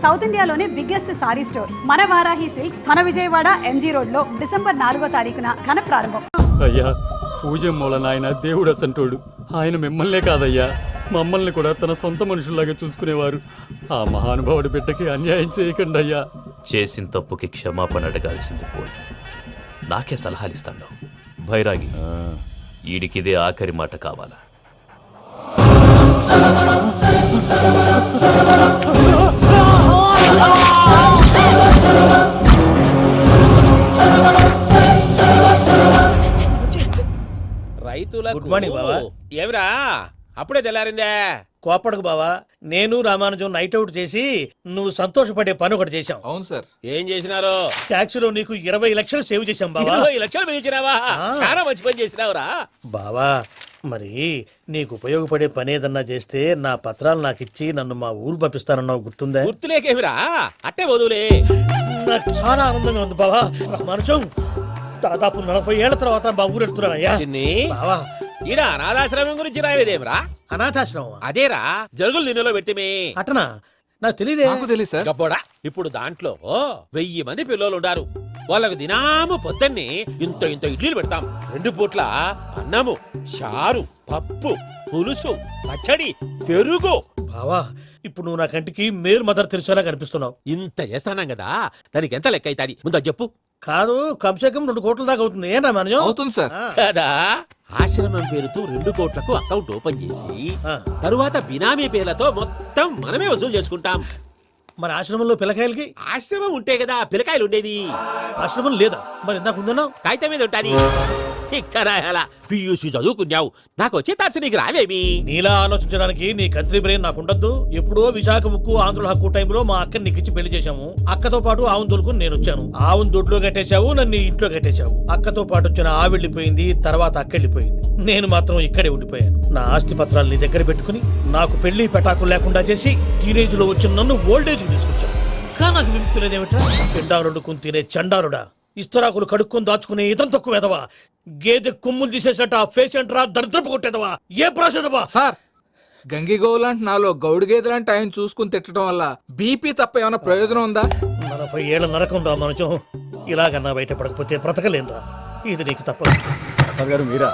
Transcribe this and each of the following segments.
South ఇండియాలోనే biggest sorry store మన Varahi silks మన విజయవాడ ఎంజీ రోడ్ లో డిసెంబర్ 4వ తారీఖున ఘన ప్రారంభం. అయ్యా పూజ మూలన ఆయన దేవుడు అసంటోడు. ఆయన మిమ్మల్నే కాదయ్యా మమ్మల్ని కూడా తన సొంత మనుషుల్లాగా చూసుకునేవారు. ఆ మహానుభావుడి బిడ్డకి అన్యాయం చేయకండి అయ్యా. చేసిన తప్పుకి క్షమాపణ అడగాల్సింది పోయి నాకే సలహాలు ఇస్తాడు భైరాగి. ఈడికిదే ఆఖరి మాట కావాలా? రైతులకు గుడ్ మార్నింగ్ బావా. ఏమిరా అప్పుడే తెల్లారిందే? కోపడకు బావా, నేను రామానుజం నైట్ అవుట్ చేసి నువ్వు సంతోషపడే పని ఒకటి చేశాం. అవును సార్. ఏం చేసినారు? ట్యాక్స్ లో నీకు 20 లక్షలు సేవ్ చేశాం బావా. 20 లక్షలు మిగిల్చినావా? చాలా మంచి పని చేసినావురా బావా, మరి నీకు ఉపయోగపడే పని ఏదన్నా చేస్తే నా పత్రాలు నాకు ఇచ్చి నన్ను మా ఊరు పంపిస్తానన్నావు, గుర్తుందా? గుర్తులేకేమిరా? అట్టే వదులే. నాకు చాలా ఆనందంగా ఉంది బావా. రామానుజం దాదాపు 40 ఏళ్ల తర్వాత మా ఊరు ఎడుతున్నానయ్యా. చిన్ని బావా, ఈడ అనాథాశ్రమం గురించి రాయలేదేమిరా? అనాథాశ్రమం అదేరా జరుగులు దీనిలో పెట్టిమే. అటనా? నాకు తెలియదే. నాకు తెలియదు సార్. గబ్బోడా, ఇప్పుడు దాంట్లో 1000 మంది పిల్లలు ఉండారు. వాళ్ళకు దినాము పొద్దున్నే ఇంత ఇంత ఇడ్లీలు పెడతాం. 2 పూట్ల అన్నము, చారు, పప్పు, పులుసు, పచ్చడి, పెరుగు. బావా, ఇప్పుడు నువ్వు నా కంటికి మేలు మదర్ తెరిసేలా కనిపిస్తున్నావు. ఇంత చేస్తానం కదా, దానికి ఎంత లెక్క అవుతుంది ముందు అది చెప్పు. కాదు, కంసేకం 2 కోట్ల దాకా అవుతుంది. ఏం రామానుజం? అవుతుంది సార్. కదా, ఆశ్రమం పేరుతో 2 కోట్లకు అకౌంట్ ఓపెన్ చేసి ఆ. తరువాత బినామీ పేర్లతో మొత్తం మనమే వసూలు చేసుకుంటాం. మరి ఆశ్రమంలో పిల్లకాయలకి? ఆశ్రమం ఉంటే కదా పిల్లకాయలు ఉండేది. ఆశ్రమం లేదా? మరి ఇందాక ఉందన్నావు. కాగితం మీద ఉంటాది. చిక్కరాయాల పియూసీ చదువుకున్నావు, నాకు వచ్చే తాట్స్ నీకు రావేమి? నీలా ఆలోచించడానికి నీ కత్రి బ్రెయిన్ నాకు ఉండద్దు. ఎప్పుడో విశాఖ ముక్కు ఆంధ్రుల హక్కు టైంలో మా అక్కని నీకిచ్చి పెళ్లి చేశాము. అక్కతో పాటు ఆవును దొడుకుని నేను వచ్చాను. ఆవును దొడ్లో కట్టేశావు, నన్ను ఇంట్లో కట్టేశావు. అక్కతో పాటు వచ్చిన ఆవిళ్ళిపోయింది, తర్వాత అక్కెళ్ళిపోయింది. నేను మాత్రం ఇక్కడే ఉండిపోయాను. నా ఆస్తి పత్రాలు నీ దగ్గర పెట్టుకుని నాకు పెళ్లి పెటాకులు లేకుండా చేసి టీనేజ్ లో వచ్చిన నన్ను ఓల్డేజ్ తీసుకొచ్చావు. కానీ నాకు విముక్తి లేదేమిట్రా? పిండారుడుకుని తినే చండారుడా, ఇస్తరాకులు కడుక్కొని దాచుకునే ఇతం తక్కువ ఎదవా, గేదె కొమ్ములు తీసేసట ఆ పేషెంట్ రా దరిద్రపు కొట్టేదవా, ఏ ప్రాసెదవా? సార్, గంగిగోవులాంటి నాలో గౌడు గేదెలాంటి ఆయన చూసుకుని తిట్టడం వల్ల బీపీ తప్ప ఏమైనా ప్రయోజనం ఉందా? 40 ఏళ్ల నరకం రా మనచం. ఇలాగన్నా బయటపడకపోతే బ్రతకలేనురా. ఇది నీకు తప్పదు. సార్ గారు మీరా?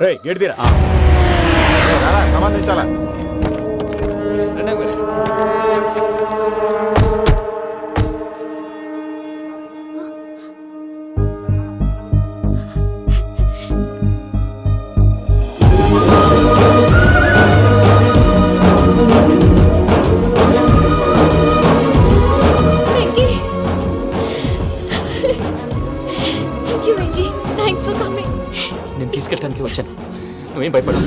రే గేట్ తీరా. సంబంధించాలా? నేను తీసుకెళ్ళడానికి వచ్చాను, నువ్వేం భయపడవు.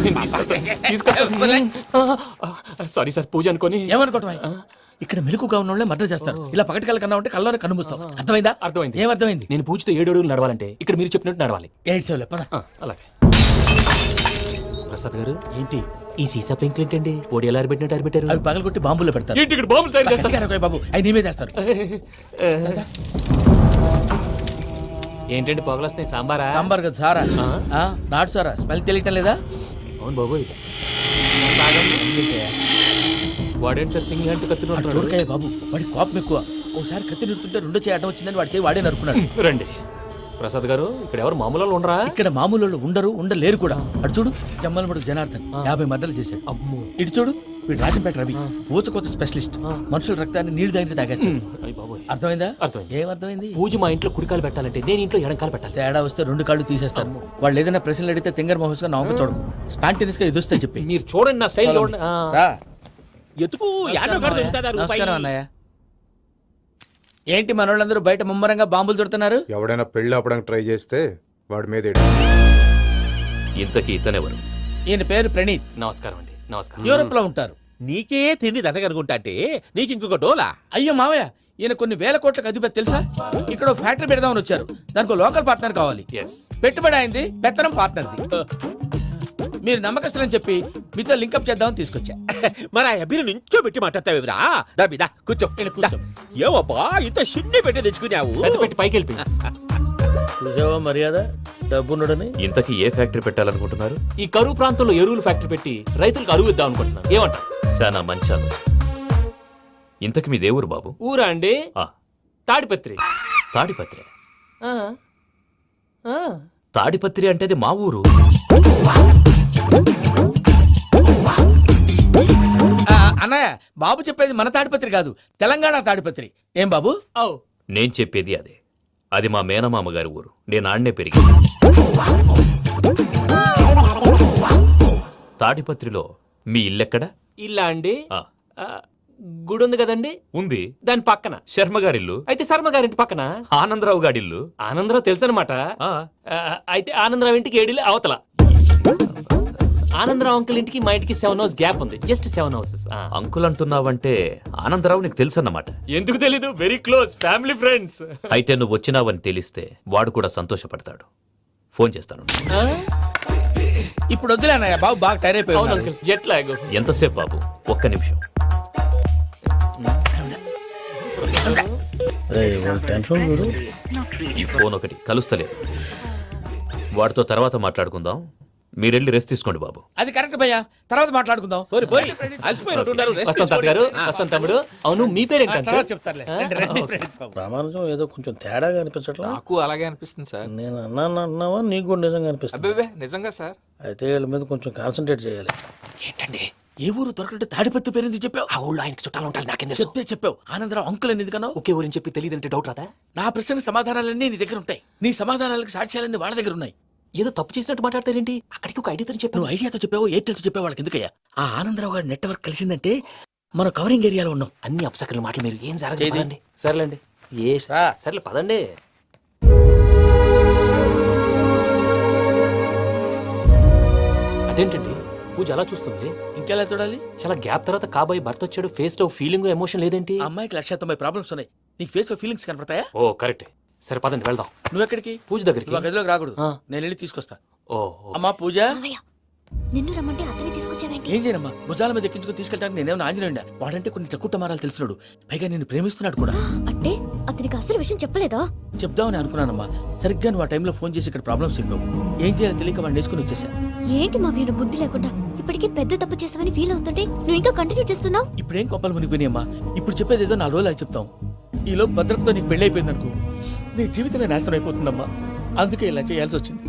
సారీ సార్, పూజ అనుకోని. ఏమనుకోవటం? ఇక్కడ మెలకుగా ఉన్న వాళ్ళే మర్డర్ చేస్తారు. ఇలా పగటి కళ్ళ కన్నా ఉంటే కళ్ళలోనే కనుమూస్తావు. అర్థమైందా? అర్థమైంది. ఏమర్థమైంది? నేను పూజతో 7 అడుగులు నడవాలంటే ఇక్కడ మీరు చెప్పినట్టు నడవాలి. 8 సేవలే పద. అలాగే. ప్రసాద్ గారు, ఏంటి ఈ సీసా పెంకులు ఏంటండి? ఓడి ఎలా అరబెట్టినట్టు అరబెట్టారు? అవి పగలగొట్టి బాంబులో పెడతారు. ఏంటి ఇక్కడ బాంబులు తయారు చేస్తారు? గట్టిగా అరవై బాబు, అవి నీ మీద వేస్తారు. ఏంటండి పొగలు వస్తున్నాయి? సాంబారా? సాంబార్ కదా సారా. నాటు సారా. స్మెల్ తెలియటం లేదా? అవును బాబోయ్. వాడేంటి సార్ సింగిల్ హ్యాండ్ కత్తి చూడకాయ బాబు, వాడి కోపం ఎక్కువ. ఒకసారి కత్తి నిరుతుంటే 2 చేయి అడ్డం వచ్చిందని వాడి చేయి వాడే నరుకున్నాడు. రండి ప్రసాద్ గారు, ఇక్కడ ఎవరు మామూలు వాళ్ళు ఉండరా? ఇక్కడ మామూలు వాళ్ళు ఉండరు, ఉండలేరు కూడా. అటు చూడు, జమ్మలమడు జనార్దన్ 50 మర్డర్లు చేశాడు. అమ్మో. ఇటు చూడు, వీడు రాజంపేట రవి ఊచకోత స్పెషలిస్ట్. మనుషుల రక్తాన్ని నీళ్లు దగ్గర తాగేస్తాడు. అర్థమైందా? ఏమర్థమైంది? పూజ మా ఇంట్లో కుడికాలు పెట్టాలంటే నేను ఇంట్లో ఎడంకాలు పెట్టాలి. తేడా వస్తే 2 కాళ్ళు తీసేస్తారు. వాళ్ళు ఏదైనా ప్రశ్నలు అడిగితే తింగర్ మహోస్ గా నవ్వు చూడకు. స్పాంటినియస్ గా ఎదుస్తా చెప్పి. మీరు చూడండి నా స్టైల్ చూడండి. ఎతుకు యాడో కాడ దొరుకుతుందా రూపాయి? నమస్కారం అన్నయ్య. ఏంటి మనోళ్ళందరూ బయట ముమ్మరంగా బాంబులు దొరుకుతున్నారు? ఎవడైనా పెళ్లి ఆపడానికి ట్రై చేస్తే వాడి మీద ఇంతకీ ఇతనెవరు? ఈయన పేరు ప్రణీత్. నమస్కారం అండి. నమస్కారం. యూరోప్ లో ఉంటారు. నీకే తిండి దండగనుకుంటా అంటే నీకు ఇంకొక డోలా? అయ్యో మావయ్య, ఈయన కొన్ని వేల కోట్లకు అధిపతి తెలుసా? ఇక్కడ ఫ్యాక్టరీ పెడదామని వచ్చారు. దానికి లోకల్ పార్ట్నర్ కావాలి. పెట్టుబడి అయింది, పెత్తనం పార్ట్నర్ది. మీరు నమ్మకస్తులని చెప్పి మీతో లింకప్ చేద్దామని తీసుకొచ్చా. మరి ఆ అబ్బిని నుంచో పెట్టి మాట్లాడతావేమిరా? దాబిదా కూర్చో. ఏవబ్బా ఇంత సిన్ని పెట్టి తెచ్చుకున్నావు? పెట్టి పైకి వెళ్ళిపోయి. చూసావా మర్యాద, డబ్బున్నడని. ఇంతకీ ఏ ఫ్యాక్టరీ పెట్టాలనుకుంటున్నారు? ఈ కరువు ప్రాంతంలో ఎరువులు ఫ్యాక్టరీ పెట్టి రైతులకు అరువు ఇద్దాం అనుకుంటున్నారు. ఏమంటారు? శానా మంచాలు. ఇంతకు మీ దేవురు బాబు? ఊరా అండి? ఆ, తాడిపత్రి. తాడిపత్రి. ఆ, ఆ. తాడిపత్రి అంటే అది మా ఊరు. అన్నయ్య బాబు చెప్పేది మన తాడిపత్రి కాదు, తెలంగాణ తాడిపత్రి. ఏం బాబు? ఔ. నేను చెప్పేది అదే. అది మా మేనమామ గారి ఊరు. నేను ఆడనే పెరిగాను. తాడిపత్రిలో మీ ఇల్లెక్కడ? ఇల్లా అండి? ఆ, ఆ, గుడి ఉంది కదండి, ఉంది. దాని పక్కన. శర్మ గారిల్లు. అయితే శర్మ గారింటి పక్కన ఆనందరావు గారిల్లు. ఆనందరావు తెలుసు అనమాట. ఆ, అయితే ఆనందరావు ఇంటికి 7 అవతల. ఆనందరావు అంకుల్ ఇంటికి మా ఇంటికి 7 హౌస్ గ్యాప్ ఉంది, జస్ట్ 7 హౌసెస్. అంకుల్ అంటున్నావంటే ఆనందరావు నీకు తెలుసన్నమాట. ఎందుకు తెలీదు, వెరీ క్లోజ్ ఫ్యామిలీ ఫ్రెండ్స్. అయితే నువ్వు వచ్చినావని తెలిస్తే వాడు కూడా సంతోషపడతాడు. ఫోన్ చేస్తాను. ఇప్పుడు వద్దులే అన్నయ్య, బాబు బాగా టైర్ అవును అయిపోయి అంకుల్, జెట్ లాగ్. ఎంతసేపు బాబు? ఒక్క నిమిషం. ఈ ఫోన్ ఒకటి కలుస్తలేదు. వాడితో తర్వాత మాట్లాడుకుందాం. మీరెళ్ళి రెస్ట్ తీసుకోండి బాబు. అది కరెక్ట్ భయ్యా, తర్వాత మాట్లాడుకుందాం. అలసిపోయినట్టున్నారు. rest వస్తాం తాత గారు, వస్తాం తమ్ముడు. అవును మీ పేరేంటి తర్వాత అంకుల్? చెప్తారులే. రండి, రండి, ప్రణీత్ బాబు. ప్రామాణికం ఏదో కొంచెం తేడాగా అనిపించట్లా. నాకు అలాగే అనిపిస్తుంది సార్. నేను అన్నావా నీకు కూడా నిజంగా అనిపిస్తుంది. అబ్బే నిజంగా సార్. అయితే వీళ్ళ మీద కొంచెం కాన్సన్ట్రేట్ చేయాలి. ఏంటండి ఏ ఊరు దొరకట్టు తాడిపత్రి పేరు ఎందుకు చెప్పావు? ఆ ఊళ్ళో ఆయనకి చుట్టాలు ఉంటారు, నాకేం తెలుసు. చెప్తే చెప్పావు. ఆనందరావు అంకుల్ అని ఎందుకన్నావు? ఒకే ఊరిని చెప్పి తెలియదంటే డౌట్ రాదా? నా ప్రశ్న సమాధానాలన్నీ నీ దగ్గర ఉంటాయి. నీ సమాధానాలకు సాక్ష్యాలన్నీ వాళ్ళ దగ్గర ఉన్నాయి. ఏదో తప్పు చేసినట్టు మాట్లాడతారేంటి? అక్కడికి ఒక ఐడియాతో చెప్పాను. నువ్వు ఐడియాతో చెప్పావు, ఎయిర్టెల్తో చెప్పావు, వాళ్ళకి ఎందుకయ్యా? ఆ ఆనందరావు గారి నెట్వర్క్ కలిసిందంటే మనం కవరింగ్ ఏరియాలో ఉన్నాం. అన్ని అప్సకల మాటలు మీరు ఏం జరగదండి. సర్లేండి, సర్లే పదండి. అదేంటండి పూజ అలా చూస్తుంది? ఇంకెలా చూడాలి? చాలా గ్యాప్ తర్వాత కాబోయే భర్త వచ్చాడు, ఫేస్ లో ఫీలింగ్ ఎమోషన్ లేదేంటి? ఆ అమ్మాయికి 190 ప్రాబ్లమ్స్ ఉన్నాయి. నీకు ఫేస్ లో ఫీలింగ్స్ కనపడతాయా? ఓ కరెక్ట్. సరే పదండి వెళ్దాం. నువ్వు ఎక్కడికి? పూజ దగ్గరికి. నువ్వు ఆ గదిలోకి రాకూడదు, ఆ. నేను వెళ్ళి తీసుకొస్తా. ఓ అమ్మా పూజ, నిన్ను రమ్మంటే అతన్ని తీసుకొచ్చావేంటి? ఏం చేయనమ్మా? భుజాల మీద ఎక్కించుకుని తీసుకెళ్ళడానికి నేనేమన్నా ఆంజనేయుడా? వాడంటే కొన్ని తక్కువ టమారాలు తెలిసినాడు, పైగా నేను ప్రేమిస్తున్నాడు కూడా. అంటే అతనికి అసలు విషయం చెప్పలేదా? చెప్దామని అనుకున్నానమ్మా. సరిగ్గా నువ్వు ఆ టైంలో ఫోన్ చేసి ఇక్కడ ప్రాబ్లమ్స్ చెప్పావు. ఏం చేయాలో తెలియక వాడిని వేసుకుని వచ్చేసా. ఏంటి మా వీరు బుద్ధి లేకుండా ఇప్పటికే పెద్ద తప్పు చేసావని ఫీల్ అవుతుంటే నువ్వు ఇంకా కంటిన్యూ చేస్తున్నావు? ఇప్పుడేం కొప్పలు మునిగిపోయినాయమ్మా. ఇప్పుడు చెప్పేది ఏదో 4 రోజులు అది చెప్తాం. ఈలో భద్రతతో నీకు పెళ్లి అయిపోయింది అనుకో, నీ జీవితమే నాశనం అయిపోతుందమ్మా. అందుకే ఇలా చేయాల్సి వచ్చింది.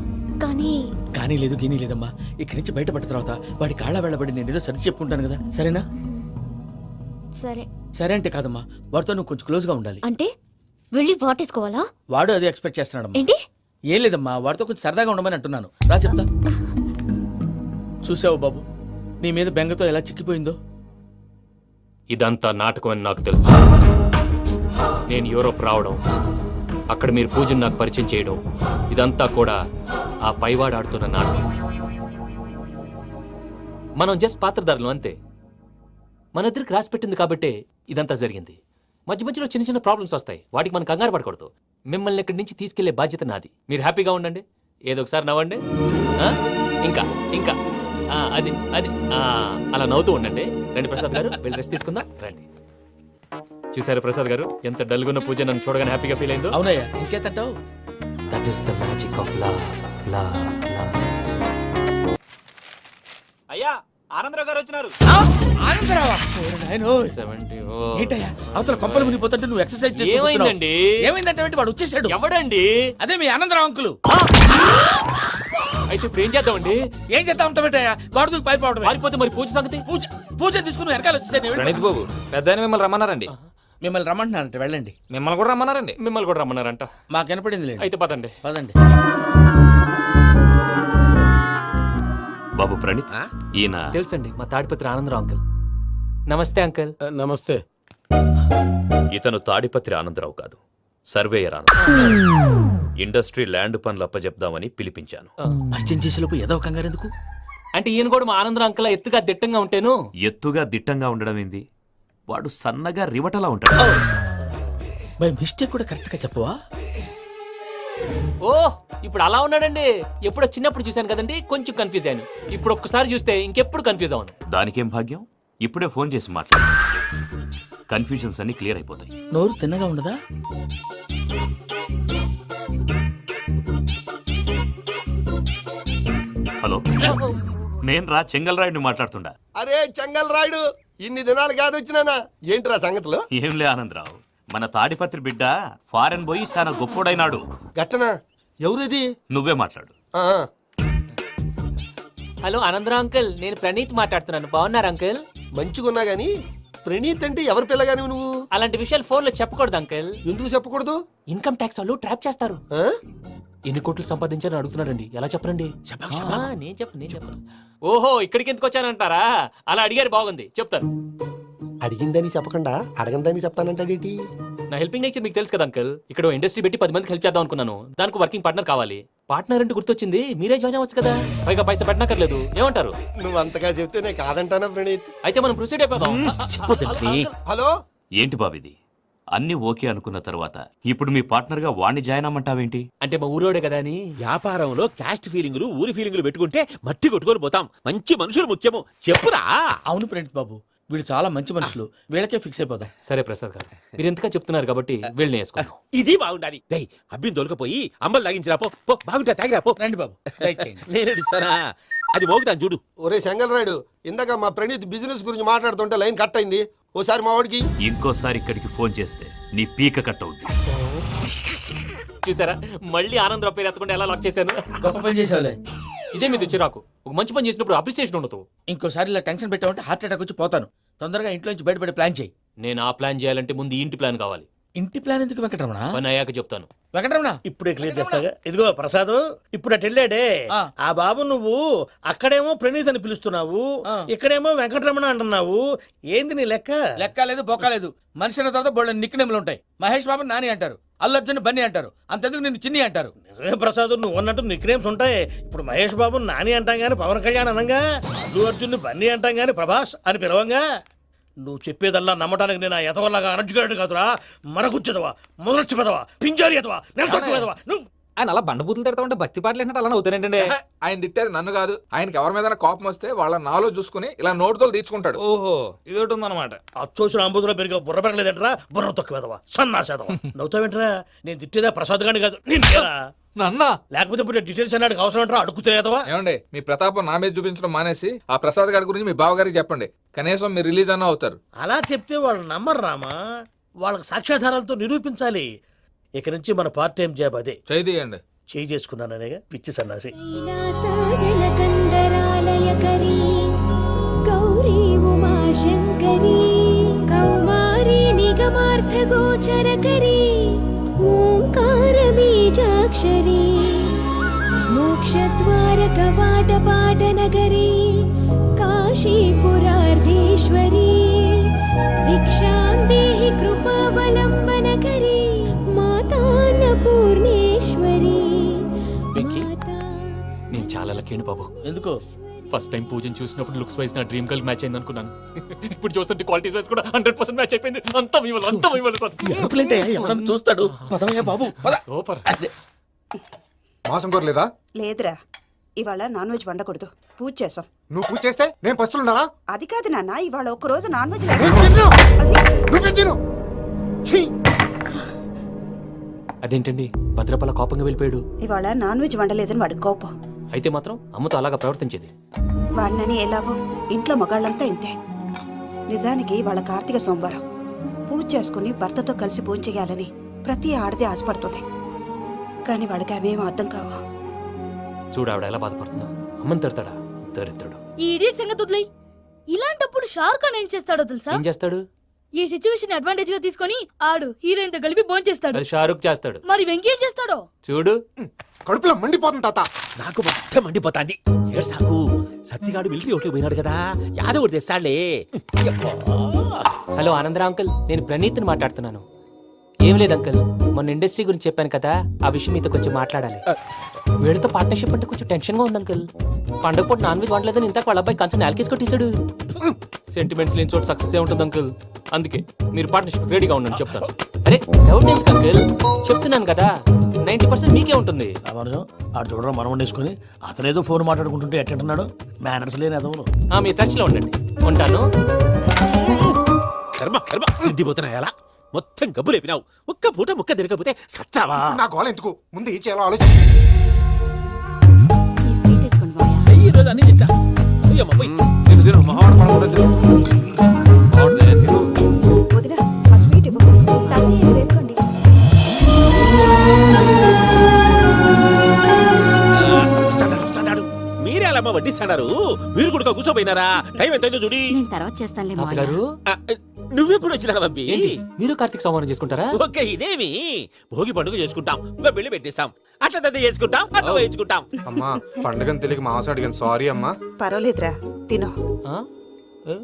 కానీ లేదు గీనీ లేదమ్మా. ఇక్కడి నుంచి బయటపడ్డ తర్వాత వాడి కాళ్ళ వెళ్ళబడి నేను ఏదో సరి చెప్పుకుంటాను కదా, సరేనా? సరే. సరే అంటే కాదమ్మా, వాడితో నువ్వు కొంచెం క్లోజ్ గా ఉండాలి. అంటే వెళ్ళి వాటేసుకోవాలా? వాడు అదే ఎక్స్పెక్ట్ చేస్తున్నాడమ్మా. ఏంటి? ఏం లేదమ్మా, వాడితో కొంచెం సరదాగా ఉండమని అంటున్నాను. రా చెప్తా. చూసావు బాబు, నీ మీద బెంగతో ఎలా చిక్కిపోయిందో. ఇదంతా నాటకం అని నాకు తెలుసు. నేను యూరోప్ రావడం, అక్కడ మీరు పూజను నాకు పరిచయం చేయడం, ఇదంతా కూడా ఆ పైవాడు ఆడుతున్న నాటకం. మనం జస్ట్ పాత్రధారులు అంతే. మన ఇద్దరికి రాసి పెట్టింది కాబట్టే ఇదంతా జరిగింది. మధ్య మధ్యలో చిన్న చిన్న ప్రాబ్లమ్స్ వస్తాయి, వాటికి మనం కంగారు పడకూడదు. మిమ్మల్ని ఇక్కడి నుంచి తీసుకెళ్లే బాధ్యత నాది. మీరు హ్యాపీగా ఉండండి, ఏదో ఒకసారి నవ్వండి. ఆ? ఇంకా ఇంకా అది అది అలా నవ్వుతూ ఉండండి. రండి ప్రసాద్ గారు, వెళ్ళి రెస్ట్ తీసుకుందాం రండి. చూసారు ప్రసాద్ గారు, ఎంత డల్గున్న పూజ నన్ను చూడగానే హ్యాపీగా ఫీల్ అయిందో. అవునయ్యా, ఇంకేతంటావు? That is the magic of love. అయ్యా ఆనందరావు గారు వచ్చినారు. ఆనందరావా? ఓరి నాయనో. 70. ఏంటయ్యా అవతల కొంపలు మునిగిపోతుంటే నువ్వు ఎక్సర్సైజ్ చేస్తూ ఏమైందండి? ఏమైందంటే వాడు వచ్చేసాడు. ఎవడండి? అదే మీ ఆనందరావు అంకులు. అయితే ఇప్పుడు ఏం చేద్దామండి? ఏం చేస్తా ఉంటావేటయ్యా? వాడుతూ పైపోవడం. పారిపోతే మరి పూజ సంగతి? పూజ తీసుకుని వెనకాల వచ్చేసాను. ప్రణీత్ బాబు, పెద్ద మిమ్మల్ని రమ్మన్నారండి. మిమ్మల్ని రమ్మంటున్నారంట, వెళ్ళండి. మిమ్మల్ని కూడా రమ్మన్నారండి. మిమ్మల్ని కూడా రమ్మన్నారంట. మాకు వినపడింది లేదు. అయితే పదండి. పదండి. బాబు ప్రణీత్, ఈయన తెలుసండి, మా తాడిపత్రి ఆనందరావు అంకుల్. నమస్తే అంకుల్. నమస్తే. ఇతను తాడిపత్రి ఆనందరావు కాదు, సర్వేయర్ ఆనందరావు. ఇండస్ట్రీ ల్యాండ్ పనులు అప్పచెప్దామని పిలిపించాను. పరిచయం చేసేలోపు ఏదో కంగారు ఎందుకు? అంటే ఈయన కూడా మా ఆనందరావు అంకుల్ ఎత్తుగా దిట్టంగా ఉంటాను. ఎత్తుగా దిట్టంగా ఉండడం ఏంది? వాడు సన్నగా రివటలా ఉంటాడు. బై మిస్టేక్ కూడా కరెక్ట్ గా చెప్పవా? ఓ ఇప్పుడు అలా ఉన్నాడండి. ఎప్పుడో చిన్నప్పుడు చూశాను కదండి, కొంచెం కన్ఫ్యూజ్ అయ్యాను. ఇప్పుడు ఒక్కసారి చూస్తే ఇంకెప్పుడు కన్ఫ్యూజ్ అవును. దానికేం భాగ్యం, ఇప్పుడే ఫోన్ చేసి మాట్లాడు. కన్ఫ్యూజన్స్ అన్ని క్లియర్ అయిపోతాయి. నోరు తిన్నగా ఉండదా? హలో, నేను రా చెంగల్ రాయుడిని మాట్లాడుతుండా. అరే చెంగల్ రాయుడు, ఇన్ని దినాలు కాదు వచ్చినానా ఏంట్రా సంగతులు? ఏంలే ఆనందరావు, మన తాడిపత్రి బిడ్డ ఫారెన్ పోయి చాలా గొప్పోడైనాడు. గట్టనా? ఎవరిది? నువ్వే మాట్లాడు. ఆ, హలో ఆనందరావు అంకుల్, నేను ప్రణీత్ మాట్లాడుతున్నాను. బాగున్నారు అంకుల్? మంచిగున్నా గాని ప్రణీత్ అంటే ఎవరి పిల్లగాని నువ్వు? అలాంటి విషయాలు ఫోన్లో చెప్పకూడదు అంకుల్. ఎందుకు చెప్పకూడదు? ఇన్కమ్ ట్యాక్స్ వాళ్ళు ట్రాప్ చేస్తారు. ఆ? ఎన్ని కోట్లు సంపాదించాలని అడుగుతున్నారండి. ఎలా చెప్పరండి? నేను చెప్పను. ఓహో, ఇక్కడికి ఎందుకు వచ్చానంటారా? అలా అడిగారు, బాగుంది, చెప్తాను. అడిగిందని చెప్పకుండా అడగందని చెప్తానంటాడేటి? నా హెల్పింగ్ నేచర్ మీకు తెలుసు కదా అంకల్. ఇక్కడ ఇండస్ట్రీ పెట్టి 10 మందికి హెల్ప్ చేద్దాం అనుకున్నాను. దానికి వర్కింగ్ పార్ట్నర్ కావాలి. పార్ట్నర్ అంటే గుర్తొచ్చింది, మీరే జాయిన్ అవ్వచ్చు కదా. పైగా పైసా పెట్టనక్కర్లేదు. ఏమంటారు? నువ్వు అంతగా చెప్తేనే కాదంటానా ప్రణీత్? అయితే మనం ప్రొసీడ్ అయిపోదాం. హలో, ఏంటి బాబిది? అన్ని ఓకే అనుకున్న తర్వాత ఇప్పుడు మీ పార్ట్నర్ గా వాణ్ణి జాయిన్ అమ్మంటావేంటి? అంటే మా ఊరోడే కదా అని. వ్యాపారంలో క్యాస్ట్ ఫీలింగులు ఊరి ఫీలింగులు పెట్టుకుంటే మట్టి కొట్టుకొని పోతాం. మంచి మనుషులు ముఖ్యము. చెప్పురా. అవును ప్రణీత్ బాబు, వీళ్ళు చాలా మంచి మనుషులు, వీళ్ళకే ఫిక్స్ అయిపోదాం. సరే ప్రసాద్ గారు, మీరు ఎంతగా చెప్తున్నారు కాబట్టి వీళ్ళని వేసుకున్నాం. ఇది బాగుండాలి. డై అబ్బిని దొలకపోయి అమ్మలు తాగించిరా పో. పో, బాగుంటా తాగిరా పో. రండి బాబు, దయచేయండి. నేను ఇస్తానా? అది మోగుతాను చూడు. ఒరే చెంగల్ రాయుడు, ఇందాక మా ప్రణీత్ బిజినెస్ గురించి మాట్లాడుతుంటే లైన్ కట్ అయింది. ఓసారి మా వాడికి ఇంకోసారి ఇక్కడికి ఫోన్ చేస్తే నీ పీక కట్ అవుద్ది. చూసారా, మళ్ళీ ఆనందరావు పేరు ఎత్తకుండా ఎలా లాక్ చేశాను. గొప్ప పని చేసేవాళ్ళే. ఇదే మీద చిరాకు. ఒక మంచి పని చేసినప్పుడు అప్రిసియేషన్ ఉండదు. ఇంకోసారి ఇలా టెన్షన్ పెట్టామంటే హార్ట్ అటాక్ వచ్చి పోతాను. తొందరగా ఇంట్లో నుంచి బయటపడే ప్లాన్ చేయి. నేను ఆ ప్లాన్ చేయాలంటే ముందు ఈ ఇంటి ప్లాన్ కావాలి. ఇంటి ప్లాన్ ఎందుకు వెంకటరమణ? పని అయ్యాక చెప్తాను. వెంకటరమణ ఇప్పుడే క్లియర్ చేస్తాగా. ఇదిగో ప్రసాద్, ఇప్పుడు అటు వెళ్ళాడే ఆ. ఆ బాబు, నువ్వు అక్కడేమో ప్రణీత్ అని పిలుస్తున్నావు, ఇక్కడేమో వెంకటరమణ అంటున్నావు. ఏంది నీ లెక్క? లెక్క లేదు, బొక్క లేదు. మనిషి అన్న తర్వాత బోళ్ళ నిక్నెములు ఉంటాయి. మహేష్ బాబు నాని అంటారు, అల్లు అర్జున్ బన్నీ అంటారు, అంతెందుకు నిన్ను చిన్ని అంటారు. నిజమే ప్రసాద్, నువ్వు అన్నట్టు నిక్నేమ్స్ ఉంటాయి. ఇప్పుడు మహేష్ బాబు నాని అంటాం గాని పవన్ కళ్యాణ్ అనంగా, అల్లు అర్జున్ బన్నీ అంటాం గాని ప్రభాస్ అని పిలవంగా. నువ్వు చెప్పేదల్లా నమ్మటానికి నేను ఎతవల్లాగా అనర్జుగాడు కాదురా. మరగుచ్చదవా, మొదలచ్చి పెదవా, పింజారి ఎదవా, నెలసొక్కుదవా నువ్వు. ఆయన అలా బండబూతులు తిడతా ఉంటే భక్తి పాటలు ఏంటంటే అలా అవుతానంటే. ఆయన తిట్టేది నన్ను కాదు, ఆయనకి ఎవరి మీద కోపం వస్తే వాళ్ళ నాలో చూసుకుని ఇలా నోటుతో తీర్చుకుంటాడు. ఓహో, ఇదొకటి ఉందన్నమాట. అచ్చోసిన అంబుతులో పెరిగా బుర్ర పెరగలేదంటరా, బుర్ర తొక్కువేదవా, సన్నాసేదవా. నవ్వుతావేంట్రా? నేను తిట్టేదా ప్రసాద్ గాని కాదు, నిన్నేరా. నన్న లేకపోతే ఇప్పుడు డీటెయిల్స్ అన్నాడు అవసరం అంటారా? అడుగుతులేదవా. ఏమండి, మీ ప్రతాపం నా మీద చూపించడం మానేసి ఆ ప్రసాద్ గారి గురించి మీ బావగారికి చెప్పండి. కనీసం మీరు రిలీజ్ అన్న అవుతారు. అలా చెప్తే వాళ్ళు నమ్మరు రామా. వాళ్ళకి సాక్ష్యాధారాలతో నిరూపించాలి. ఇక నుంచి మన పార్ట్ టైం జాబ్ అదే. చేయండి. చేయి చేసుకున్నాననేగా పిచ్చి సన్నాసి. కైలాసజలకందరాలయకరీ గౌరీ ఉమాశంకరీ కౌమారీ నిగమార్థగోచరకరీ ఓంకారబీజాక్షరీ మోక్షద్వారకవాటపాటనగరీ కాశీపురార్ధేశ్వరీ భిక్షాం దేహి కృపావలంబనకరీ మాతాన్నపూర్ణేశ్వరీ. నేను చాలా లక్కీ బాబు. ఎందుకు? ఫస్ట్ టైం పూజను చూసినప్పుడు లుక్స్ వైజ్ నా డ్రీమ్ గర్ల్ మ్యాచ్ అయింది అనుకున్నాను. ఇప్పుడు చూస్తుంటే క్వాలిటీస్ వైజ్ కూడా 100% మ్యాచ్ అయిపోయింది. అంతా ఇవ్వాలి సార్. ఎవడన్నా చూస్తాడు. పదవయ్యా బాబు, పద. సూపర్. మాసం కోరలేదా? లేదురా, ఇవాళ నాన్ వెజ్ వండకూడదు, పూజ చేసాం. నువ్వు పూజ చేస్తే నేను పస్తులున్నానా? అది కాదు నాన్న, ఇవాళ ఒక రోజు నాన్ వెజ్ నువ్వే తిను. ఛీ! అదేంటండి భద్రపల కోపంగా వెళ్ళిపోయాడు? ఇవాళ నాన్ వెజ్ వండలేదని వాడి కోపం. అయితే మాత్రం అమ్మతో అలాగా ప్రవర్తించేది. వాడినని ఎలాగో ఇంట్లో మగాళ్ళంతా ఇంతే. నిజానికి వాళ్ళ కార్తీక సోమవారం పూజ చేసుకుని భర్తతో కలిసి పూజ చేయాలని ప్రతి ఆడది ఆశపడుతుంది. కానీ వాడికి అవేం అర్థం కావు. చూడు ఆవిడ ఎలా బాధపడుతుందో. అమ్మని తిడతాడా దరిద్రుడు. ఈ ఇడియట్ సంగతి వదిలేయ్. ఇలాంటప్పుడు షారుఖ్ ఖాన్ ఏం చేస్తాడో తెలుసా? ఏం చేస్తాడు? ఈ సిచ్యువేషన్ అడ్వాంటేజ్ గా తీసుకొని ఆడు హీరోయిన్ తో కలిపి బోన్ చేస్తాడు. అది షారుఖ్ చేస్తాడు. మరి వెంకీ ఏం చేస్తాడో చూడు. కడుపులో మండిపోతుంది తాత. నాకు మొత్తం మండిపోతాంది. ఏడ్సాకు. సత్తిగాడు మిలిటరీ ఒకటి పోయినాడు కదా, యాదవ్ ఒకటి తెస్తాడులే. హలో ఆనందరా అంకుల్, నేను ప్రణీత్ని మాట్లాడుతున్నాను. ఏం లేదు అంకుల్, మొన్న ఇండస్ట్రీ గురించి చెప్పాను కదా, ఆ విషయం మీతో కొంచెం మాట్లాడాలి. వీళ్ళతో పార్ట్నర్షిప్ అంటే కొంచెం టెన్షన్ గా ఉంది అంకుల్. పండగ పూట నాన్ వెజ్ వండలేదని ఇంతకు వాళ్ళ అబ్బాయి కంచెం నాలుకేసి కొట్టేశాడు. సెంటిమెంట్స్ లేని చోట సక్సెస్ ఏ ఉంటుంది అంకుల్. అందుకే మీరు పార్ట్నర్షిప్ రెడీగా ఉండండి చెప్తాను. అరే డౌట్ ఎందుకు అంకుల్, చెప్తున్నాను కదా 90% మీకే ఉంటుంది. రామానుజం ఆడు చూడడం మనం వండేసుకుని అతనేదో ఫోన్ మాట్లాడుకుంటుంటే ఎట్టంటున్నాడు. మేనర్స్ లేని అదవులు. మీరు టచ్ లో ఉండండి. ఉంటాను. కర్మ కర్మ తిండిపోతున్నా ఎలా మొత్తం గబ్బు లేపినావు. ఒక్క పూట ముక్క తిరగకపోతే సచ్చావా? నా గోల ఎందుకు? ముందు ఏం చేయాలో ఆలోచించు. ఈ స్వీట్ వేసుకోండి బాయ్. ఈ రోజు అన్ని తింటా. అయ్యమ్మ పోయి. మహావాడ తాతయ్య వేసుకోండి. వస్తాడు మీరే అలా వడ్డిస్తాడారు. మీరు కూడా కూర్చోపోయినారా? టైం ఎంతైందో చూడి. నేను తర్వాత చేస్తానులే మావయ్య. తాతగారు ఆ, నువ్వెప్పుడు వచ్చినా బంబి? ఏంటి మీరు కార్తీక్ సంహారం చేసుకుంటారా? ఓకే, ఇదేమి భోగి పండుగ చేసుకుంటాం, ఇంకా పెళ్లి పెట్టేస్తాం, అట్లా దద్ద చేసుకుంటాం, అట్లా వేయించుకుంటాం. అమ్మా పండుగని తెలియక మాంసం అడిగాను సారీ అమ్మా. పర్వాలేదురా తినో. ఆ? ఏ?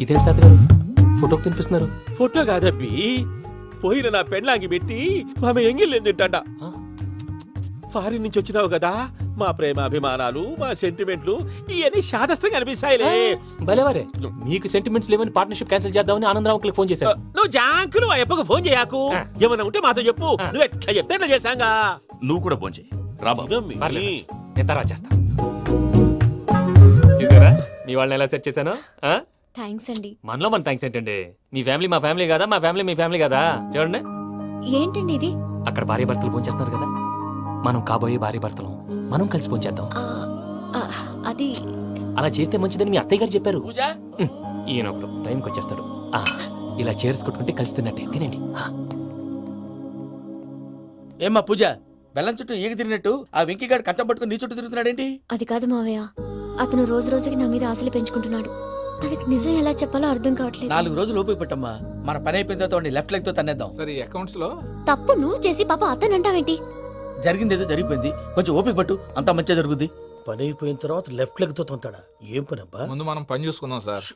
ఇదేంటి తాతగారు ఫోటోకి తినిపిస్తున్నారు? ఫోటో కాదబ్బి, పోయిన నా పెళ్ళాంగి పెట్టి ఆమె ఎంగిల్లేం తింటాడ. ఆ? ఫారిన్ నుంచి వచ్చినావు కదా, మా ప్రేమ అభిమానాలు, మా సెంటిమెంట్లు ఇవన్నీ శాదస్తంగా అనిపిస్తాయిలే. భలేవారే, మీకు సెంటిమెంట్స్ లేవని పార్ట్నర్షిప్ క్యాన్సిల్ చేద్దామని ఆనందరావు అంకుల్ ఫోన్ చేశారు. నువ్వు జాంకులు ఆ అప్పకు ఫోన్ చేయకు. ఏమన్నా ఉంటే మాతో చెప్పు. నువ్వు ఎట్లా చెప్తే ఎట్లా చేశాంగా. నువ్వు కూడా పోంచే రాబా. ఇదమ్మి. పర్లేదు, నేను తర్వాత చేస్తా. చూసారా మీ వాళ్ళని ఎలా సెట్ చేశాను? ఆ? థ్యాంక్స్ అండి. మనలో మన థ్యాంక్స్ ఏంటండి? మీ ఫ్యామిలీ మా ఫ్యామిలీ కదా, మా ఫ్యామిలీ మీ ఫ్యామిలీ కదా. చూడండి, ఏంటండి ఇది? అక్కడ భార్య భర్తలు భోంచేస్తున్నారు కదా, మనం కాబోయే భార్య భర్తలు మనం కలిసి భోంచేద్దాం. ఆ, ఆ, అది అలా చేస్తే మంచిదని మీ అత్తయ్య గారు చెప్పారు. పూజ ఈయన ఒకడు టైంకి వచ్చేస్తాడు. ఆ, ఇలా చేర్స్ కొట్టుకుంటే కలిసి తిన్నట్టే తినండి. ఆ. ఏమ్మా పూజ, బెల్లం చుట్టూ ఈగ తిరిగినట్టు ఆ వెంకీగాడు కంచం పట్టుకుని నీ చుట్టూ తిరుగుతున్నాడేంటి? అది కాదు మావయ్య, అతను రోజు రోజుకి నా మీద ఆశలు పెంచుకుంటున్నాడు. తనకి నిజం ఎలా చెప్పాలో అర్థం కావట్లేదు. 4 రోజులు ఓపిక పట్టమ్మా, మన పని అయిపోయిన తర్వాత లెఫ్ట్ లెగ్ తో తన్నేద్దాం. సరే అకౌంట్స్ లో తప్పు నువ్వు చేసి పాప అతను అంటావేంటి? జరిగింది ఏదో జరిగిపోయింది, కొంచెం ఓపిక పట్టు, అంతా మంచిగా జరుగుద్ది. పని అయిపోయిన తర్వాత లెఫ్ట్ లెగ్ తో తొంతాడా? ఏం పని అబ్బా? ముందు మనం పని చూసుకుందాం సార్.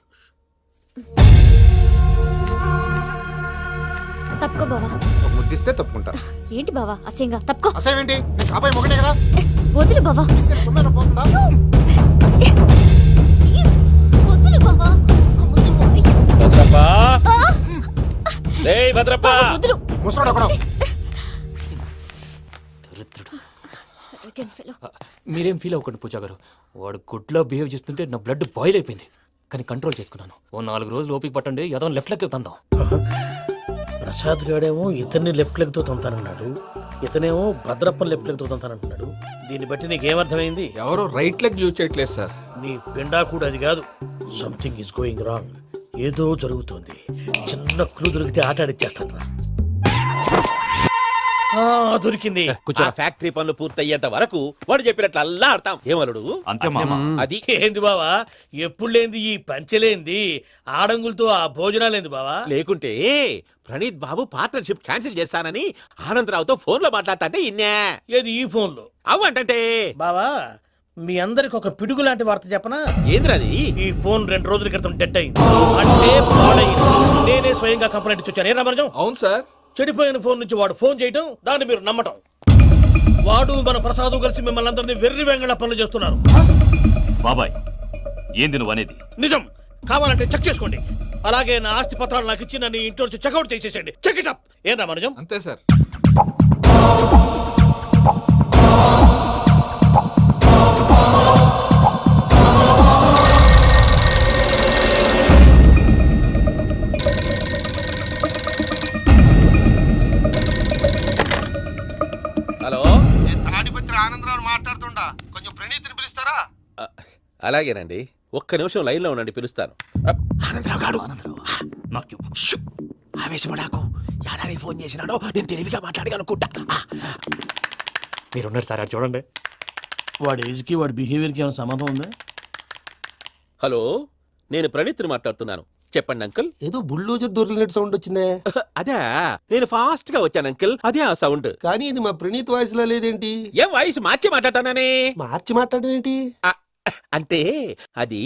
తప్పుకో బావా. ఒక ముద్దిస్తే తప్పుకుంటా. ఏంటి బావా అసహ్యంగా? తప్పుకో. అసేమేంటి నీ కాబోయే మొగనే కదా. వదులు బావా. ఇస్తే సొమ్మేనా పోతుందా? ప్లీజ్, వదులు బావా. భద్రప్ప, రేయ్ భద్రప్ప. వదులు. ముసరాడు అక్కడ. Arrogant fellow. మీరేం ఫీల్ అవ్వకండి పూజా గారు, వాడు గుడ్లో బిహేవ్ చేస్తుంటే నా బ్లడ్ బాయిల్ అయిపోయింది, కానీ కంట్రోల్ చేసుకున్నాను. ఓ 4 రోజులు ఓపిక పట్టండి, ఏదో లెఫ్ట్ లెగ్ తందాం. ప్రసాద్ గాడేమో ఇతన్ని లెఫ్ట్ లెగ్ తో తొంతానన్నాడు, ఇతనేమో భద్రప్పని లెఫ్ట్ లెగ్ తో తొంతానంటున్నాడు. దీన్ని బట్టి నీకేమర్థమైంది? ఎవరు రైట్ లెగ్ యూజ్ చేయట్లేదు సార్. నీ పిండా కూడా అది కాదు. Something is going wrong. ఏదో జరుగుతోంది. చిన్న క్లూ దొరికితే ఆట ఆడిచ్చేస్తాను రా. దొరికింది. ఆ ఫ్యాక్టరీ పనులు పూర్తయ్యేంత వరకు వాడు చెప్పినట్లు అల్లా ఆడతాం. ఏమలుడు అంతే మామ. అది ఏంది బావా, ఎప్పుడు లేంది ఈ పంచలేంది, ఆడంగులతో ఆ భోజనాలేంది బావా? లేకుంటే ప్రణీత్ బాబు పార్ట్నర్షిప్ క్యాన్సిల్ చేస్తానని ఆనందరావుతో ఫోన్ లో మాట్లాడతాంటే ఇన్నే. ఏది ఈ ఫోన్లో? అవ్వంటే బావా, మీ అందరికి ఒక పిడుగు లాంటి వార్త చెప్పనా? ఏంద్రది? ఈ ఫోన్ 2 రోజుల క్రితం డెడ్ అయింది, అంటే పాడైంది. నేనే స్వయంగా కంప్లైంట్ ఇచ్చాను. ఏ రామరాజం? అవును సార్. చెడిపోయిన ఫోన్ నుంచి వాడు ఫోన్ చేయటం, దాన్ని మీరు నమ్మటం. వాడు మన ప్రసాదు కలిసి మిమ్మల్ని అందరినీ వెర్రి వెంగళ పనులు చేస్తున్నారు. బాబాయ్ ఏంది నువ్వు అనేది? నిజం. కావాలంటే చెక్ చేసుకోండి. అలాగే నా ఆస్తి పత్రాలు నాకు ఇచ్చి నన్ను ఇంట్లో నుంచి చెక్అౌట్ చేసేసండి. Check it up. ఏం రామరాజం? అంతే సార్. హలో, నేను తాడిపత్రి ఆనందరావు మాట్లాడుతుండా, కొంచెం ప్రణీతిని పిలుస్తారా? అలాగేనండి, ఒక్క నిమిషం లైన్ లో ఉండండి, పిలుస్తాను. ఆనందరావు గాడు. నాకు చెప్పు. షూ! ఆవేశపడాకు. యాదానికి ఫోన్ చేసినాడో నేను తెలివిగా మాట్లాడగలనుకుంటా. మీరున్నారు సార్, అది చూడండి. వాడి ఏజ్కి వాడి బిహేవియర్కి ఏమైనా సంబంధం ఉందా? హలో, నేను ప్రణీత్ని మాట్లాడుతున్నాను. చెప్పండి అంకుల్. ఏదో బుల్డోజర్ దొరికినట్టు సౌండ్ వచ్చిందే. అదే, నేను ఫాస్ట్ గా వచ్చాను అంకుల్, అదే ఆ సౌండ్. కానీ ఇది మా ప్రణీత్ వాయిస్ లో లేదేంటి? ఏం వాయిస్ మార్చి మాట్లాడతానని? మార్చి మాట్లాడడం ఏంటి? అంటే అది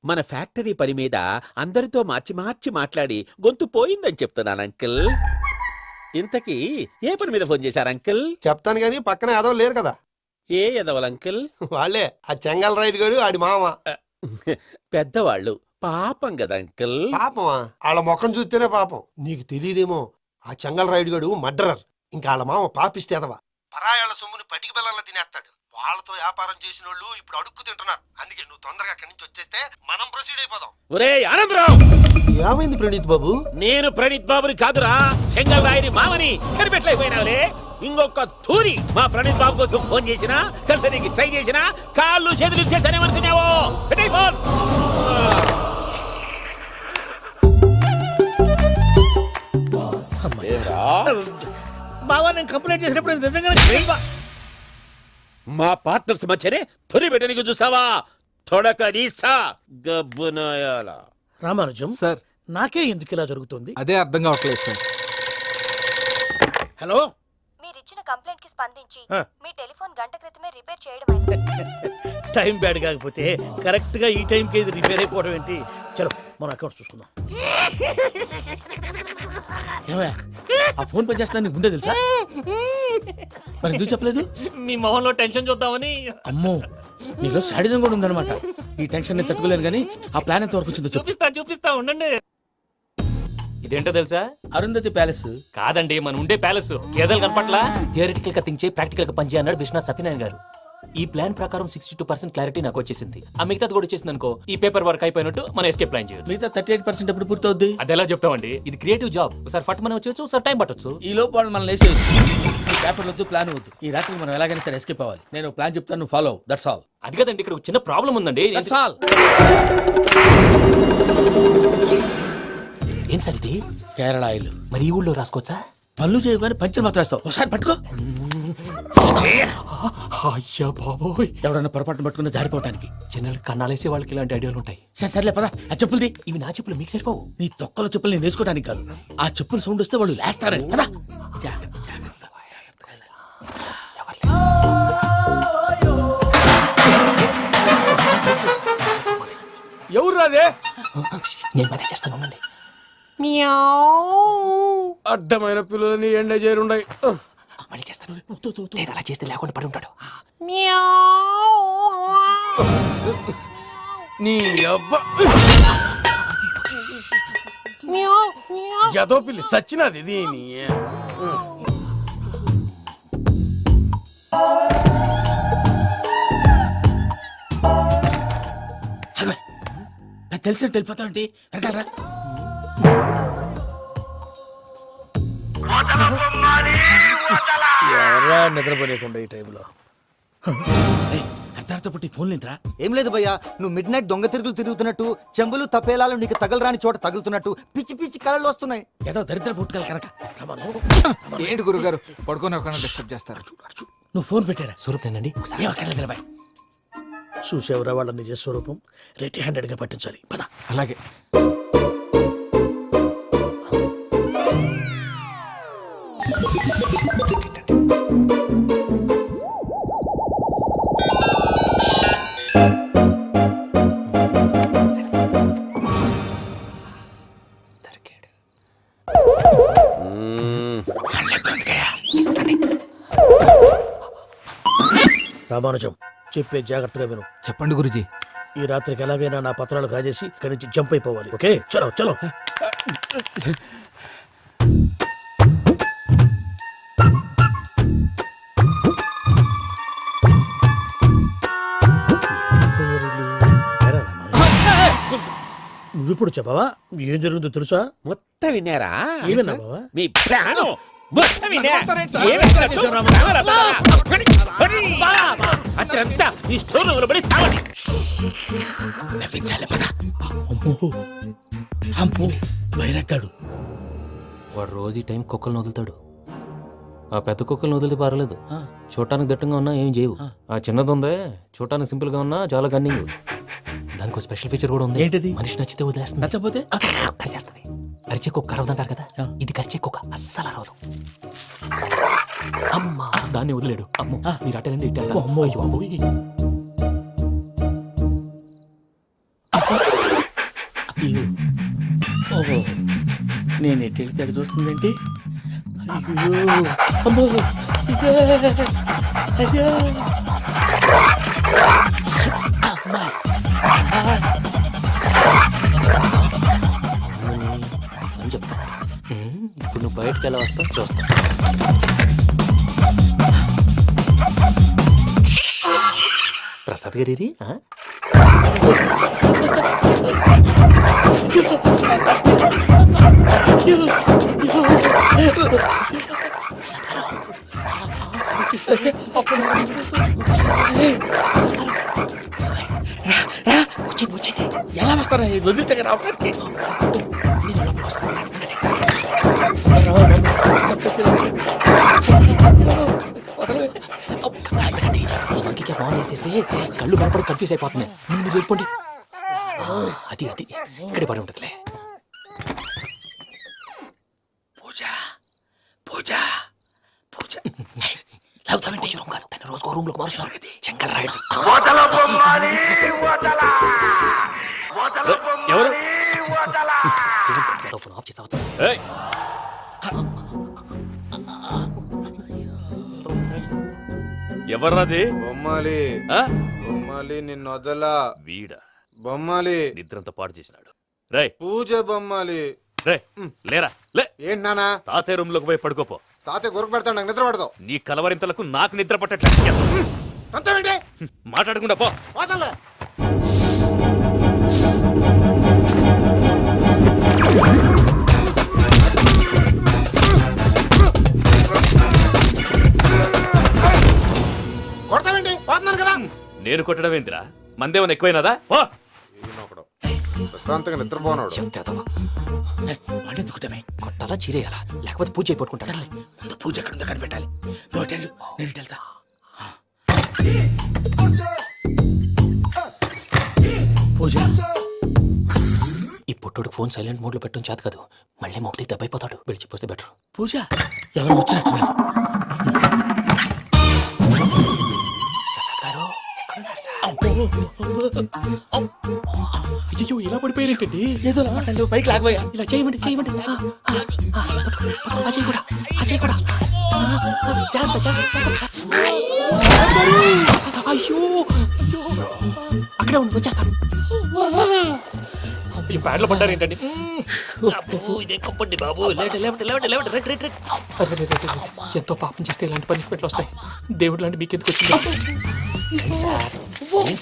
మన ఫ్యాక్టరీ పని మీద అందరితో మార్చి మార్చి మాట్లాడి గొంతు పోయిందని చెప్తున్నాను అంకుల్. ఇంతకీ ఏ పని మీద ఫోన్ చేశారు అంకుల్? చెప్తాను గానీ పక్కన ఏదో లేరు కదా. ఏ ఎదవల్ అంకుల్? వాళ్ళే ఆ చెంగల్ రైడ్ గడు ఆడి మామ. పెద్దవాళ్ళు, పాపం కదా అంకుల్. పాపమా? వాళ్ళ ముఖం చూస్తేనే పాపం. నీకు తెలియదేమో, ఆ చెంగల్ రైడ్ గడు మర్డరర్. ఇంకా వాళ్ళ మామ పాపిస్తేదవా, పరాయాళ్ళ సొమ్ముని పటికి బెల్లంలో తినేస్తాడు. వాళ్ళతో వ్యాపారం చేసిన వాళ్ళు ఇప్పుడు అడుక్కు తింటున్నారు. అందుకే నువ్వు తొందరగా అక్కడి నుంచి వచ్చేస్తే మనం ప్రొసీడ్ అయిపోదాం. ఒరే ఆనందరావు, ఏమైంది ప్రణీత్ బాబు? నేను ప్రణీత్ బాబుని కాదురా, సెంగల్ రాయని మామని కనిపెట్టలేకపోయినావులే. ఇంకొక తూరి మా ప్రణీత్ బాబు కోసం ఫోన్ చేసినా, కలిసి ట్రై చేసినా, కాళ్ళు చేతులు చేశానేమనుకున్నావో. పెట్టేయ్ ఫోన్. బావా నేను కంప్లైంట్ చేసినప్పుడు ఇది నిజంగానే మా పార్ట్నర్స్ మధ్యనే తొలి పెట్టడానికి చూసావా? తొడక తీస్తా గబ్బునాయాల. రామానుజం సార్ నాకే ఎందుకు ఇలా జరుగుతుంది? అదే అర్థం కావట్లేదు సార్. హలో, మీరిచ్చిన కంప్లైంట్ కి స్పందించి ఆ. మీ టెలిఫోన్ గంట క్రితమే రిపేర్ చేయడం టైం బ్యాడ్ కాకపోతే కరెక్ట్ గా ఈ టైంకి ఇది రిపేర్ అయిపోవడం ఏంటి? చలో మన అకౌంట్ చూసుకుందాం. ఏమయ్య, ఆ ఫోన్ పని చేస్తున్నా నీకు ముందే తెలుసా? మరి ఎందుకు చెప్పలేదు? మీ మొహంలో టెన్షన్ చూద్దామని. అమ్మో, నీలో శాడిజం కూడా ఉందన్నమాట. ఈ టెన్షన్ నేను తట్టుకోలేను కానీ ఆ ప్లాన్ ఎంత వరకు వచ్చిందో చెప్పు. చూపిస్తా ఉండండి. ఇదేంటో తెలుసా? అరుంధతి ప్యాలెస్ కాదండి, మన ఉండే ప్యాలెస్. గేదెలు కనపట్లా? థియరిటికల్ గా థింక్ చేయి, ప్రాక్టికల్ గా పనిచేయ అన్నాడు విశ్వనాథ్ సత్యనారాయణ గారు. ఈ ప్లాన్ ప్రకారం 62% క్లారిటీ నాకు వచ్చేసింది. ఆ మిగతాది కూడా వచ్చేసింది అనుకో, ఈ పేపర్ వర్క్ అయిపోయినట్టు మనం ఎస్కేప్ ప్లాన్ చేయొచ్చు. మిగతా 38% ఎప్పుడు పూర్తవుద్ది? అది ఎలా చెప్తామండి? ఇది క్రియేటివ్ జాబ్. ఒకసారి ఫట్ మనం వచ్చేచ్చు, ఒకసారి టైం పట్టొచ్చు. ఈ లోపు వాళ్ళు మనం లేసేయచ్చు. ఈ పేపర్ వద్దు, ప్లాన్ వద్దు. ఈ రాత్రి మనం ఎలాగైనా సరే ఎస్కేప్ అవ్వాలి. నేను ప్లాన్ చెప్తాను, నువ్వు ఫాలో. That's all. అది కదండి, ఇక్కడ ఒక చిన్న ప్రాబ్లం ఉందండి. That's all. ఏం సార్ ఇది? కేరళ ఆయిల్. మరి ఈ ఊళ్ళో రాసుకోవచ్చా? పళ్ళు చేయగానే పంచర్ మాత్రం వేస్తావు. ఒకసారి పట్టుకో. అయ్యా బాబోయ్, ఎవడన్నా పొరపాటున పట్టుకున్న జారిపోవటానికి. జనరల్ కన్నాలేసే వాళ్ళకి ఇలాంటి ఐడియాలు ఉంటాయి. సరే సర్లే పదా, ఆ చెప్పులది. ఇవి నా చెప్పులు మీకు సరిపోవు. నీ తొక్కల చెప్పులు నేను వేసుకోవడానికి కాదు, ఆ చెప్పులు సౌండ్ వస్తే వాళ్ళు లేస్తారని. పదా. జాగ్రత్త, జాగ్రత్త. ఎవరు రాదే? నేను మేనేజ్ చేస్తాను, ఉండండి. అడ్డమైన పిల్లలని ఎండ చేరుండయి. మళ్ళీ చేస్తాను. లేదు, అలా చేస్తే లేకుండా పడి ఉంటాడు. నీ అబ్బా ఎదో పిల్లి సచ్చినది దీని. నాకు తెలిసినట్టు వెళ్ళిపోతా ఉంటే వెనకాలరా. ఎవరా నిద్రపోలేకుండా ఈ టైంలో? అర్ధార్థ పుట్టి ఫోన్ లేంట్రా. ఏం లేదు భయ్యా, నువ్వు మిడ్ నైట్ దొంగ తిరుగులు తిరుగుతున్నట్టు, చెంబులు తపేలాలు నీకు తగలరాని చోట తగులుతున్నట్టు పిచ్చి పిచ్చి కళలు వస్తున్నాయి. ఏదో దరిద్ర పుట్టుకల కనుక. ఏంటి గురుగారు పడుకొని ఒక డిస్టర్బ్ చేస్తారు? నువ్వు ఫోన్ పెట్టారా? స్వరూపేనండి. ఏమక్కర్లేదు. చూసేవరా వాళ్ళ నిజ స్వరూపం. రెట్టి హ్యాండెడ్ గా పట్టించాలి. పద. అలాగే. రామానుజం, చెప్పే జాగ్రత్తగా విను. చెప్పండి గురుజీ. ఈ రాత్రికి ఎలాగైనా నా పత్రాలు కాజేసి ఇక్కడి నుంచి జంప్ అయిపోవాలి. ఓకే, చలో చలో. నువ్విప్పుడు చెప్పవా ఏం జరుగుతుందో తెలుసా? మొత్తం విన్నారా? ఏమన్నా బావా? మీ ప్లాను మొత్తం విన్నా. అత్రంతా ఈ స్టోర్ రూమ్ లో పడి సావండి. నవ్వించాలి. పద. అమ్మో అమ్మో, వైరక్కాడు. వాడు రోజు ఈ టైం కుక్కలను వదులుతాడు. ఆ పెద్ద కుక్కలను వదిలితే పర్లేదు, చూడటానికి దట్టంగా ఉన్నా ఏం చేయవు. ఆ చిన్నది ఉందే, చూడటానికి సింపుల్ గా ఉన్నా చాలా కన్నింగ్. దానికి ఒక స్పెషల్ ఫీచర్ కూడా ఉంది. ఏంటిది? మనిషి నచ్చితే వదిలేస్తుంది, నచ్చపోతే కరిచేస్తుంది. అరిచే కుక్క అరవదంటారు కదా, ఇది కరిచే కుక్క అస్సలు అరవదు. అమ్మా, దాన్ని వదిలేడు. అమ్మో, మీరు అటెండి ఇటు వెళ్తారు. అమ్మో. అయ్యో, అమ్మోయ్. ఓహో, నేను ఎటు వెళ్తే అటు చూస్తుందేంటి? అయ్యో అమ్మో, అయ్యో. అమ్మా. అని చెప్తా. ఇప్పుడు నువ్వు బయటకు ఎలా వస్తావు చూస్తా. ప్రసాద్ గారి ఎలా వస్తారా వదిలితే రావడానికి ఇంకే బాగా వేసేస్తే కళ్ళు కనపడి కన్ఫ్యూజ్ అయిపోతున్నాయి. మీరు వెళ్ళిపోండి. అది అది ఇక్కడే పడి ఉంటుందిలే. పూజ పూజ పూజ పూజ రూమ్ కాదు, దాన్ని రోజుకో రూమ్ లోకి మారుస్తున్నారు కదా. చెంకల్ రాయుడు ఎవరు ఫోన్ ఆఫ్ చేసావచ్చు. ఏయ్! ఎవర్రాది బొమ్మాలి ఆ? బొమ్మాలి నిన్ను వదలా వీడా బొమ్మాలి నిద్రంతా పాడు చేసినాడు. రే పూజ బొమ్మాలి రే లేరా లే, ఏంటి నానా తాతయ్య రూమ్ లోకి పోయి పడుకోపో. తాతయ్య గురకు పెడతాడు నాకు నిద్ర పడతావు నీ కలవరింతలకు నాకు నిద్ర పట్టట్లేదు. అంతేంటి మాట్లాడకుండా పో. పోతాలే కొడతావేంటి పోతున్నాను కదా నేను కొట్టడం ఏంటిరా? మందేమన్నా ఎక్కువైనదా? పో. ఈయనొకడు. ప్రశాంతంగా నిద్రపోనాడు వాడెందుకుంటామే కొట్టాలా చీరేయాలా లేకపోతే పూజ అయిపోట్టుకుంటా. ముందు పూజ ఎక్కడ ఉందో కనిపెట్టాలి. నువ్వు అటు వెళ్ళు, నేను ఇటు వెళ్తా. పూజ ఈ పుట్టుడికి ఫోన్ సైలెంట్ మోడ్ లో పెట్టడం చేత కాదు. మళ్ళీ మొక్కి దెబ్బైపోతాడు. విడిచిపోతే బెటర్. పూజ ఎవరు వచ్చినట్టున్నారు. అయ్యో ఇలా పడిపోయినట్టండి. ఏదో మాటలు పైకి లాగబోయా. ఇలా చేయమండి చేయమండి. అజయ్ కూడా అజయ్ కూడా జాగ్రత్త జాగ్రత్త. అయ్యో అక్కడే ఉండి వచ్చేస్తాను. ఈ బ్యాడ్లో పడ్డారు ఏంటండి? ఇదే కప్పండి బాబు. ఎంతో పాపం చేస్తే ఇలాంటి పనిష్మెంట్లు వస్తాయి. దేవుడు లాంటి మీకు ఎందుకు వచ్చింది సార్?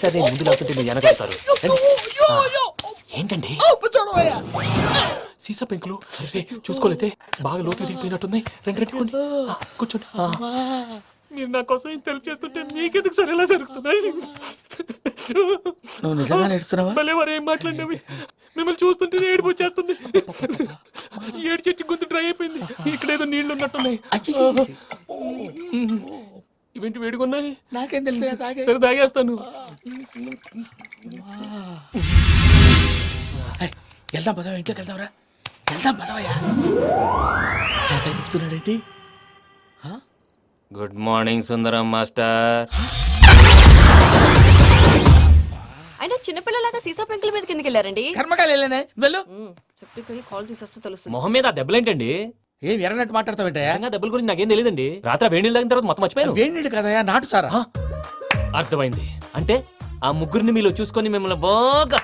సరే ముందు లేకుంటే మీరు వెనగలుగుతారు. ఏంటండి సీసా పెంకులు? అరే చూసుకోలేతే బాగా లోతు దిగిపోయినట్టున్నాయి. రెండు రెండు కూర్చోండి. మీరు నా కోసం ఇంత హెల్ప్ చేస్తుంటే మీకెందుకు సరే ఎలా జరుగుతున్నాయి? నువ్వు నిజంగా నేర్చుతున్నావా? భలే వారు ఏం మాట్లాడినవి. మిమ్మల్ని చూస్తుంటే ఏడుపు వచ్చేస్తుంది. ఏడు చెట్టు గొంతు డ్రై అయిపోయింది. ఇక్కడ ఏదో నీళ్లు ఉన్నట్టున్నాయి. ఇవేంటి వేడుకున్నాయి? నాకేం తెలుసు సరే తాగేస్తాను. వెళ్దాం పదవా, ఇంట్లోకి వెళ్దాంరా. వెళ్దాం పదవయ్యా. నాకై చెప్తున్నాడేంటి? గుడ్ మార్నింగ్ సుందరం మాస్టర్. అయినా చిన్నపిల్లలాగా సీసా పెంకుల మీద కిందకి వెళ్ళారండి. కర్మకాయలు వెళ్ళానే వెళ్ళు. చెప్పి కాల్ తీసేస్తే తెలుస్తుంది. మొహం మీద ఆ దెబ్బలేంటండి? ఏం ఎర్రనట్టు మాట్లాడతావేంటయ్యా? నిజంగా దెబ్బల గురించి నాకేం తెలియదండి. రాత్రి వేడి నీళ్ళు తాగిన తర్వాత మొత్తం మర్చిపోయాను. వేడి నీళ్ళు కదయా, నాటు సారా. అర్థమైంది. అంటే ఆ ముగ్గురిని మీలో చూసుకొని మిమ్మల్ని బాగా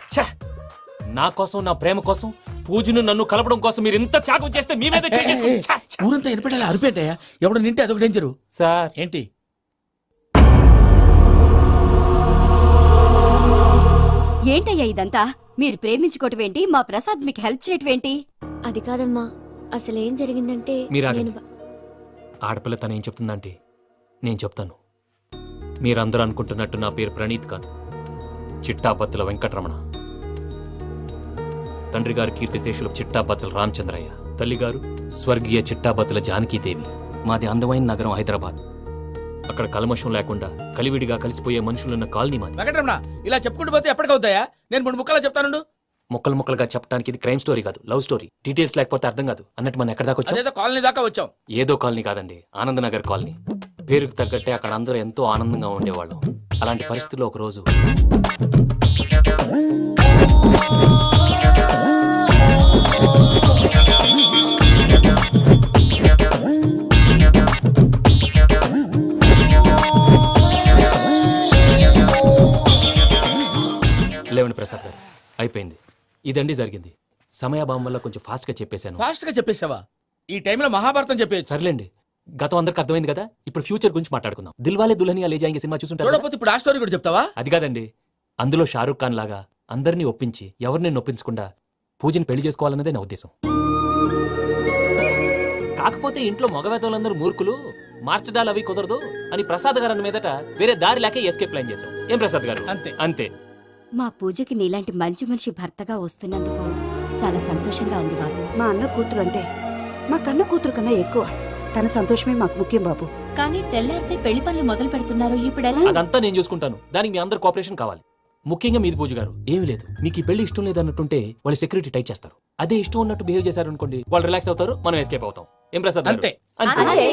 నా కోసం నా ప్రేమ కోసం పూజను నన్ను కలపడం కోసం మీరు ఇంత త్యాగం చేస్తే మీ మీద ఊరంతా ఎనపెట్టాలి అరిపేటయ్యా. ఎవడు నింటే అదొక డేంజరు. సార్ ఏంటి ఏంటయ్యా ఇదంతా? మీరు ప్రేమించుకోవటం ఏంటి? మా ప్రసాద్ మీకు హెల్ప్ చేయటం ఏంటి? అది కాదమ్మా, అసలు ఏం జరిగిందంటే మీరు నేను ఆడపిల్ల తను ఏం చెప్తుందంటే నేను చెప్తాను. మీరందరూ అనుకుంటున్నట్టు నా పేరు ప్రణీత్ కాదు, చిట్టాపత్తుల వెంకటరమణ. తండ్రి గారు కీర్తిశేషులు చిట్టాపత్తుల రామచంద్రయ్య, తల్లిగారు స్వర్గీయ చిట్టాపత్తుల జానకీదేవి. మాది అందమైన నగరం హైదరాబాద్. అక్కడ కల్మషం లేకుండా కలివిడిగా కలిసిపోయే మనుషులున్న కాలనీ మాది. వెంకటరమణ ఇలా చెప్పుకుంటూ పోతే ఎప్పటికవుతాయా? నేను మూడు ముక్కలా చెప్తాను. ముక్కలు ముక్కలుగా చెప్పడానికి ఇది క్రైమ్ స్టోరీ కాదు, లవ్ స్టోరీ. డీటెయిల్స్ లేకపోతే అర్థం కాదు. అన్నట్టు మనం ఎక్కడ దాకా వచ్చాం? అదేదో కాలనీ దాకా వచ్చాం. ఏదో కాలనీ కాదండి, ఆనందనగర్ కాలనీ. పేరుకు తగ్గట్టే అక్కడ అందరూ ఎంతో ఆనందంగా ఉండేవాళ్ళం. అలాంటి పరిస్థితుల్లో ఒక రోజు లేవండి ప్రసాద్ గారు, అయిపోయింది. ఇదండి జరిగింది. సమయాభావం వల్ల కొంచెం ఫాస్ట్ గా చెప్పేశాను. ఫాస్ట్ గా చెప్పేసావా? ఈ టైంలో మహాభారతం చెప్పేసి. సర్లేండి, గతం అందరికి అర్థమైంది కదా ఇప్పుడు ఫ్యూచర్ గురించి మాట్లాడుకుందాం. దిల్వాలే దుల్హనియా లే జాయేంగే సినిమా చూసుంటారు కదా? చూడకపోతే ఇప్పుడు ఆ స్టోరీ కూడా చెప్తావా? అది కాదండి, అందులో షారూఖ్ ఖాన్ లాగా అందరినీ ఒప్పించి ఎవరిని నొప్పించకుండా పూజని పెళ్లి చేసుకోవాలన్నదే నా ఉద్దేశం. కాకపోతే ఇంట్లో మగవేతలందరూ మూర్ఖులు, మాస్టర్ డాల్ అవి కుదరదు అని ప్రసాద్ గారు అన్న మీదట వేరే దారి లేక ఎస్కేప్ ప్లాన్ చేశాం. ఏం ప్రసాద్ గారు? అంతే. అంతే. మా పూజకి నీలాంటి మంచి మనిషి భర్తగా వస్తున్నందుకు చాలా సంతోషంగా ఉంది బాబు. మా అన్న కూతురు అంటే మా కన్న కూతురు కన్నా ఎక్కువ. తన సంతోషమే మాకు ముఖ్యం బాబు. కానీ తెల్లారితే పెళ్లి పనులు మొదలు పెడుతున్నారు, ఇప్పుడెలా? అదంతా నేను చూసుకుంటాను. దానికి మీ అందరు కోఆపరేషన్ కావాలి. ముఖ్యంగా మీది పూజ గారు. ఏమీ లేదు, మీకు ఈ పెళ్లి ఇష్టం లేదు అన్నట్టుంటే వాళ్ళు సెక్యూరిటీ టైట్ చేస్తారు. అదే ఇష్టం ఉన్నట్టు బిహేవ్ చేశారు అనుకోండి, వాళ్ళు రిలాక్స్ అవుతారు, మనం ఎస్కేప్ అవుతాం. ఏం ప్రసాద్ గారు? అంతే. అంతే.